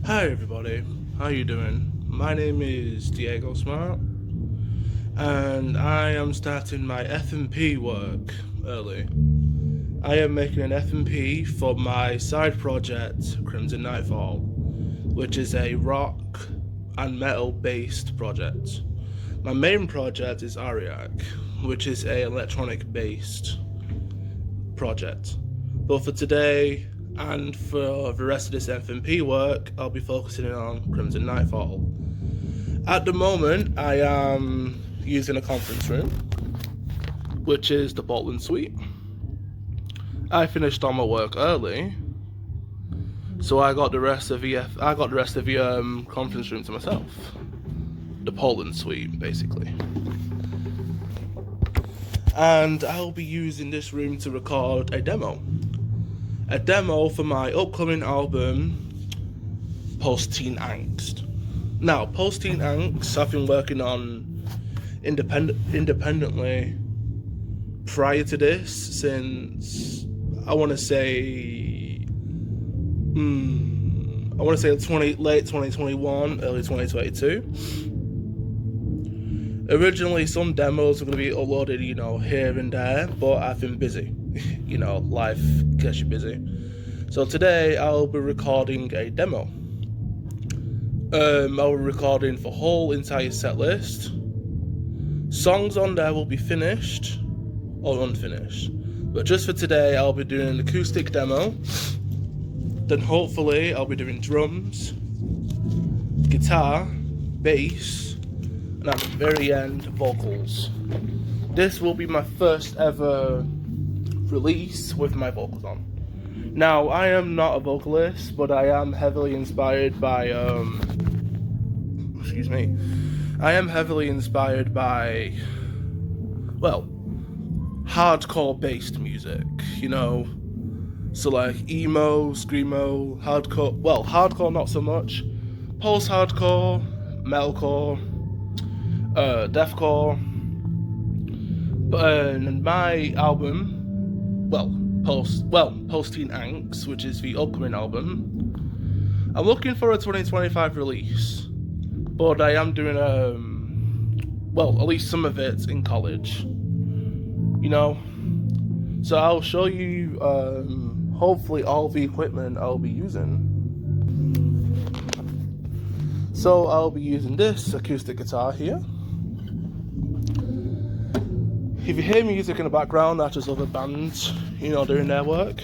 Hi everybody, how you doing? My name is Diego Smart and I am starting my F&P work early. I am making an F&P for my side project Crimson Nightfall, which is a rock and metal based project. My main project is Ariac, which is a electronic based project. But for today and for the rest of this F&P work, I'll be focusing on Crimson Nightfall. At the moment, I am using a conference room, which is the Portland Suite. I finished all my work early, so I got the rest of the conference room to myself. The Portland Suite, basically. And I'll be using this room to record a demo for my upcoming album, Post-Teen Angst. Now, Post-Teen Angst, I've been working on independently prior to this since I want to say late 2021, early 2022. Originally, some demos were going to be uploaded, here and there, but I've been busy. Life gets you busy. So today I'll be recording a demo. I'll be recording the whole entire set list. Songs on there will be finished or unfinished. But just for today, I'll be doing an acoustic demo. Then hopefully I'll be doing drums, guitar, bass, and at the very end, vocals. This will be my first ever release with my vocals on. Now, I am not a vocalist, but I am heavily inspired by, hardcore based music, So like emo, screamo, hardcore, hardcore not so much, post-hardcore, metalcore, deathcore. But my album, Post-Teen Angst, which is the upcoming album, I'm looking for a 2025 release, but I am doing at least some of it in college, So I'll show you hopefully all the equipment I'll be using. So I'll be using this acoustic guitar here. If you hear music in the background, that's just other bands, doing their work.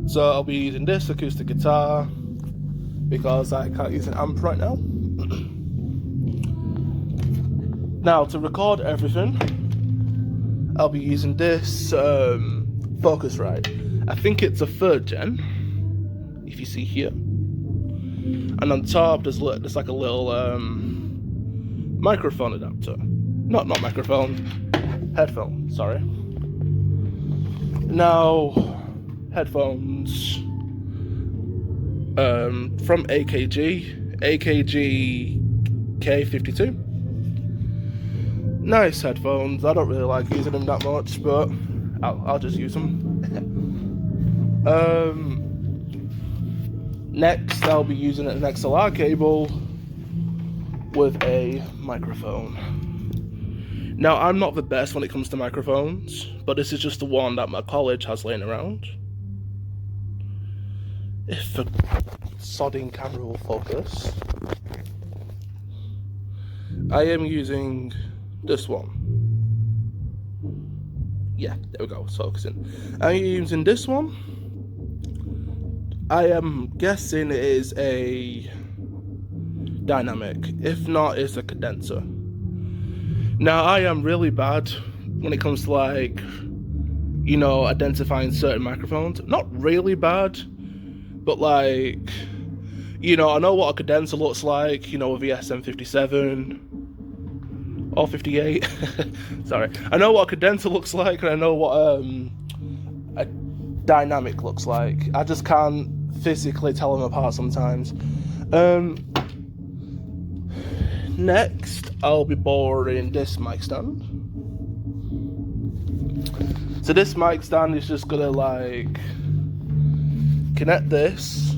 So I'll be using this acoustic guitar because I can't use an amp right now. Now, to record everything, I'll be using this Focusrite. I think it's a 3rd gen, if you see here. And on top, there's like a little microphone adapter. Not microphone, headphone, sorry. Now, headphones from AKG K52. Nice headphones. I don't really like using them that much, but I'll just use them. Next, I'll be using an XLR cable with a microphone. Now, I'm not the best when it comes to microphones, but this is just the one that my college has laying around. If the sodding camera will focus. I am using this one. Yeah, there we go, it's focusing. I'm using this one. I am guessing it is a dynamic. If not, it's a condenser. Now, I am really bad when it comes to identifying certain microphones. Not really bad, but I know what a condenser looks like, with the SM57 or 58. Sorry. I know what a condenser looks like, and I know what a dynamic looks like. I just can't physically tell them apart sometimes. Next, I'll be borrowing this mic stand. So this mic stand is just gonna connect this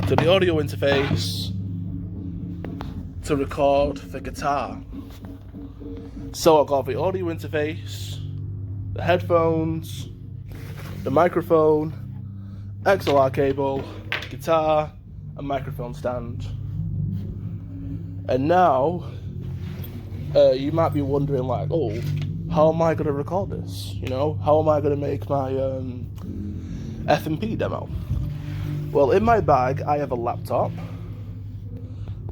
to the audio interface to record the guitar. So I got the audio interface, the headphones, the microphone, XLR cable, guitar, and microphone stand. And now, you might be wondering, like, oh, how am I going to record this? You know, how am I going to make my F&P demo? Well, in my bag, I have a laptop.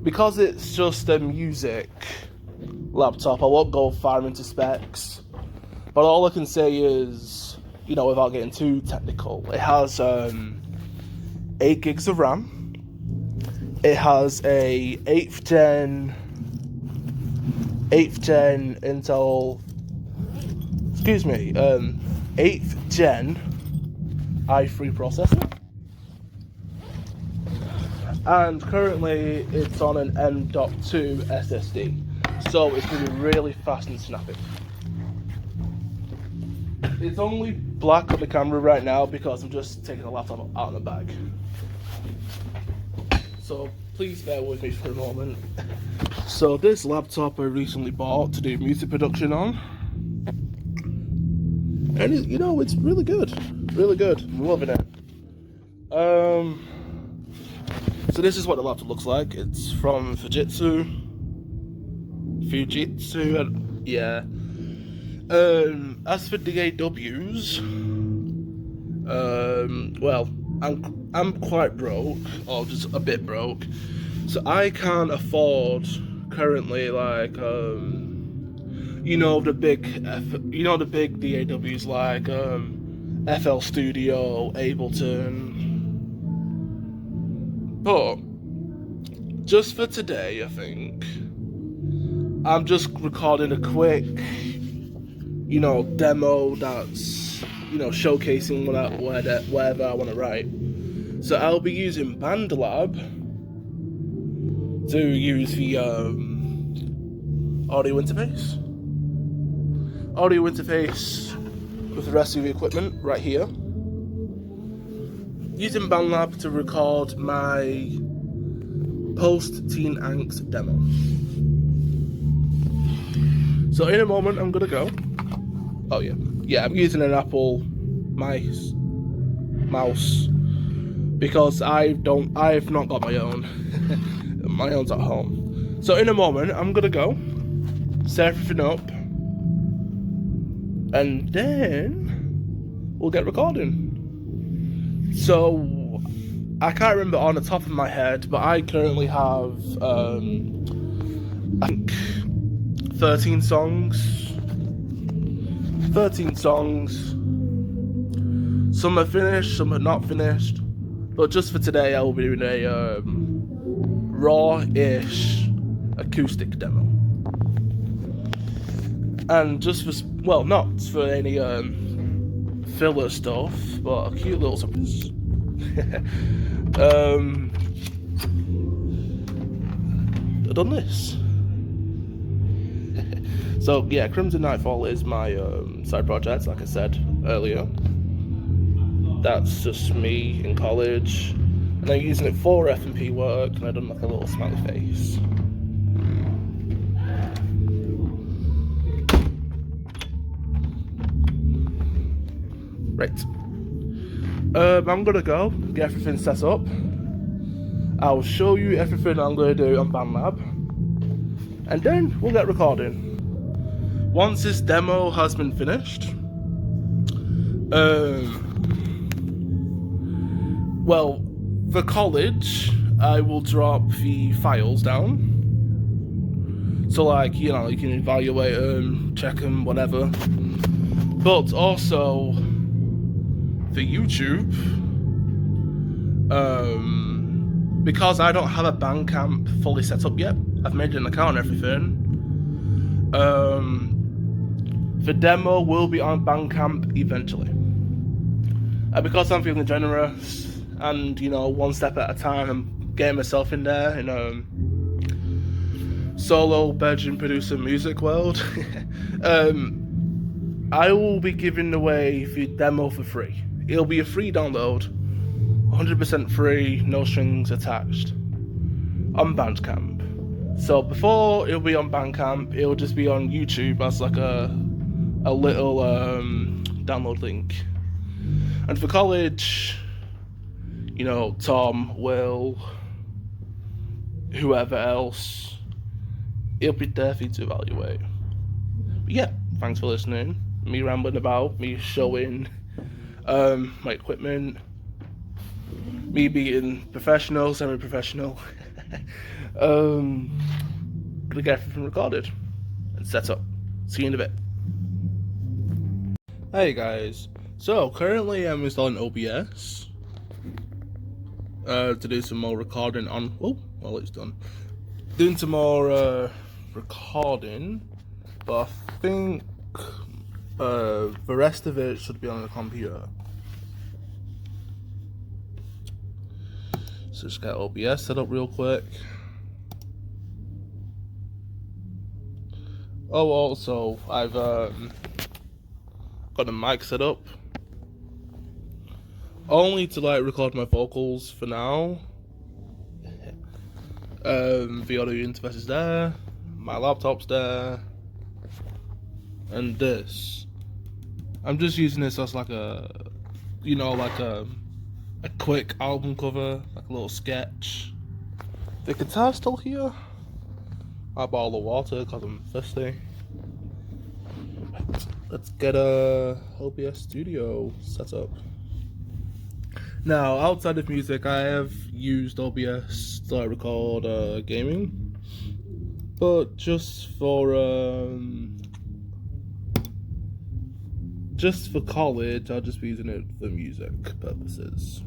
Because it's just a music laptop, I won't go far into specs. But all I can say is, you know, without getting too technical, it has 8 gigs of RAM. It has a 8th gen Intel, 8th gen i3 processor. And currently it's on an M.2 SSD. So it's going to be really fast and snappy. It's only black on the camera right now because I'm just taking the laptop out of the bag. So please bear with me for a moment. So this laptop I recently bought to do music production on. And you know, it's really good. Really good. I'm loving it. So this is what the laptop looks like. It's from Fujitsu, yeah. As for DAWs, well, I'm quite broke, or just a bit broke, so I can't afford currently, like, you know, the big DAWs like FL Studio, Ableton. But just for today, I think I'm just recording a quick, you know, demo that's, you know, showcasing whatever I want to write. So I'll be using BandLab to use the audio interface with the rest of the equipment right here. Using BandLab to record my post-Teen Angst demo. So in a moment I'm gonna go. Oh yeah, I'm using an Apple mouse because I've not got my own. My own's at home. So in a moment I'm gonna go set everything up, and then we'll get recording. So I can't remember on the top of my head, but I currently have I think 13 songs. Some are finished, some are not finished. But just for today, I will be doing a raw-ish acoustic demo. And just for, well, not for any filler stuff, but a cute little surprise. I've done this. So yeah, Crimson Nightfall is my side project, like I said earlier. That's just me in college, and I'm using it for F&P work, and I've done like a little smiley face. Right. I'm gonna go get everything set up. I'll show you everything I'm gonna do on BandLab, and then we'll get recording. Once this demo has been finished, well, for college, I will drop the files down. So, like, you know, you can evaluate them, check them, whatever. But also, for YouTube, because I don't have a Bandcamp fully set up yet, I've made an account and everything. The demo will be on Bandcamp eventually. And because I'm feeling generous and, you know, one step at a time, I'm getting myself in there in solo bedroom producer music world. I will be giving away the demo for free. It'll be a free download 100% free, no strings attached, on Bandcamp. So before it'll be on Bandcamp, it'll just be on YouTube as like a little download link. And for college, you know, Tom, Will, whoever else, it'll be there for you to evaluate. But yeah, thanks for listening. Me rambling about, me showing my equipment, me being professional, semi-professional. Gonna get everything recorded and set up. See you in a bit. Hey guys, so currently I'm installing OBS to do some more recording on. Oh, well, it's done. Doing some more recording, but I think the rest of it should be on the computer. So just get OBS set up real quick. Oh, also I've got a mic set up only to like record my vocals for now. The audio interface is there, my laptop's there, and this. I'm just using this as like a, you know, like a quick album cover, like a little sketch. The guitar's still here. I bought all the water because I'm thirsty. Let's get a OBS studio set up. Now, outside of music, I have used OBS to record gaming, but just for college, I'll just be using it for music purposes.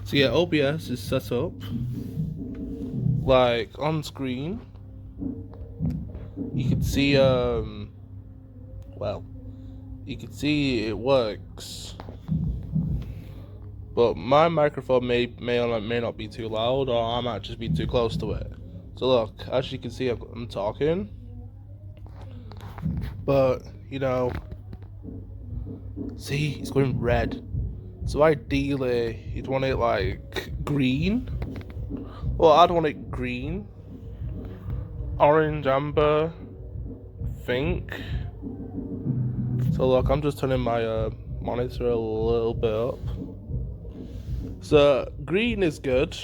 So yeah, OBS is set up like on screen. You can see well, you can see it works, but my microphone may not be too loud, or I might just be too close to it. So look, as you can see, I'm talking, but you know, see, it's going red. So ideally, you'd want it like green. Well, I'd want it green, orange, amber, I think. So look, I'm just turning my monitor a little bit up. So green is good.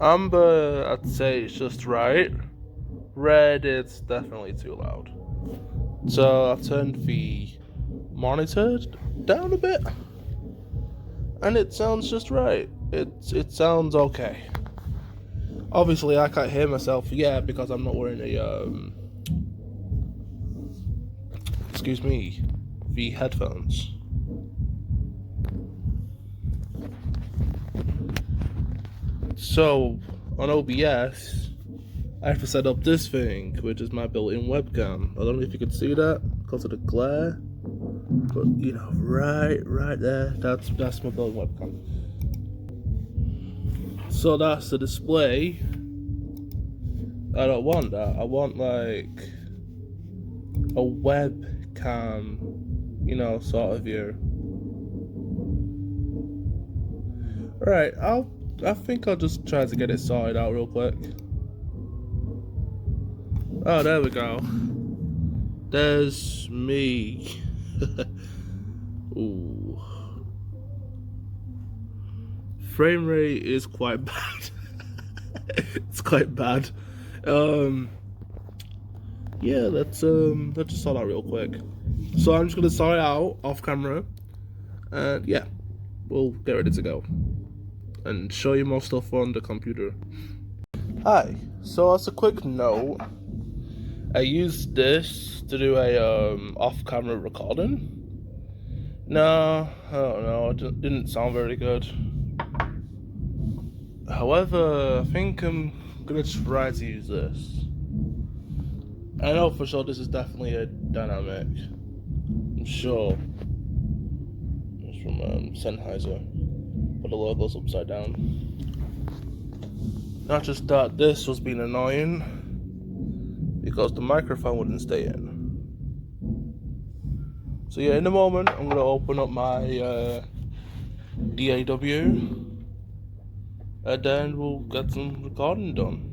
Amber, I'd say it's just right. Red, it's definitely too loud. So I've turned the monitor down a bit, and it sounds just right. It sounds okay. Obviously, I can't hear myself yet because I'm not wearing the headphones. So on OBS, I have to set up this thing, which is my built-in webcam. I don't know if you can see that because of the glare, but you know, right there, that's my built-in webcam. So that's the display. I don't want that. I want like a webcam, you know, sort of view. Right, I think I'll just try to get it sorted out real quick. Oh, there we go. There's me. Ooh. Frame rate is quite bad. It's quite bad. Yeah, let's just sort out real quick. So I'm just gonna sort it out off camera, and yeah, we'll get ready to go and show you more stuff on the computer. Hi. So as a quick note, I used this to do a off-camera recording. No, I don't know. It didn't sound very good. However, I think I'm gonna try to use this. I know for sure this is definitely a dynamic. I'm sure. It's from Sennheiser, but the logo's upside down. Not just that, this was being annoying. because the microphone wouldn't stay in. So yeah, in a moment I'm gonna open up my DAW, and then we'll get some recording done.